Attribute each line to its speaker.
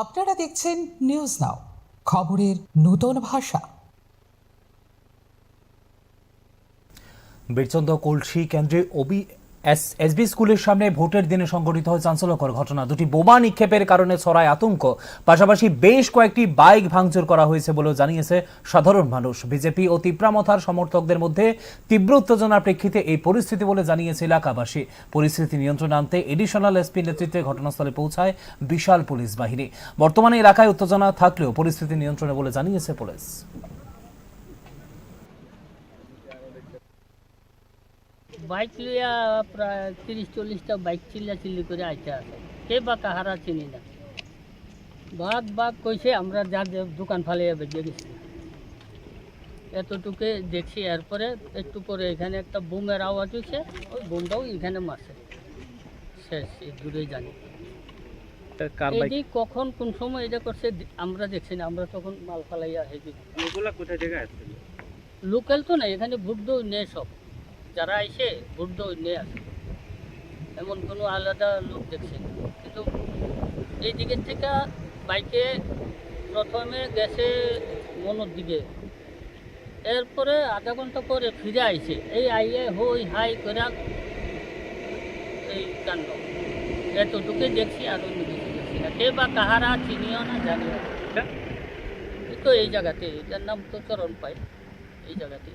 Speaker 1: আপনারা দেখছেন news now, খবরের নতুন ভাষা।
Speaker 2: বীরচন্দ্র কলসি কেন্দ্রে এসবি স্কুলের সামনে ভোটের দিনে সংঘটিত হয় চাঞ্চল্যকর ঘটনা। দুটি বোমা নিক্ষেপের কারণে ছড়ায় আতঙ্ক। পাশাপাশি বেশ কয়েকটি বাইক ভাঙচুর করা হয়েছে বলেও জানিয়েছে সাধারণ মানুষ। বিজেপি ও তিপ্রামথার সমর্থকদের মধ্যে তীব্র উত্তেজনার প্রেক্ষিতে এই পরিস্থিতি বলে জানিয়েছে এলাকাবাসী। পরিস্থিতি নিয়ন্ত্রণে আনতে এডিশনাল এসপি নেতৃত্বে ঘটনাস্থলে পৌঁছায় বিশাল পুলিশ বাহিনী। বর্তমানে এলাকায় উত্তেজনা থাকলেও পরিস্থিতি নিয়ন্ত্রণে বলে জানিয়েছে পুলিশ।
Speaker 3: বাইক লিয়া প্রায় 30-40টা বাইক চিল্লি করে আইতে আছে। কে বা কাহারা চিনি না। বাঘ কইছে, আমরা যা দোকান ফালিয়ে বেরিয়ে গেছি, এতটুকু দেখছি। এরপরে একটু পরে এখানে একটা বুমের আওয়াজ হয়েছে, ওই বুমটাও এখানে মারছে। শেষ, দূরেই জানি। এদিক কখন কোন সময় এটা করছে আমরা দেখছি না, আমরা তখন মাল ফালাইয়া হেঁটে। লোকাল তো না, এখানে ভোট নেই, সব যারা আইসে ভোট নিয়ে আসে, এমন কোনো আলাদা লোক দেখছে না। কিন্তু এই দিকের থেকে বাইকে প্রথমে গেছে মনোর দিকে, এরপরে আধা ঘন্টা পরে ফিরে আইছে। এই আইয়ে হই হাই করে এই কাণ্ড এতটুকু দেখছি, আর অন্য কিছু দেখছি না। কে বা কাহারা চিনিও না, জানিও না। কিন্তু এই জায়গাতে, এটার নাম তো চরণ পাই, এই জায়গাতে।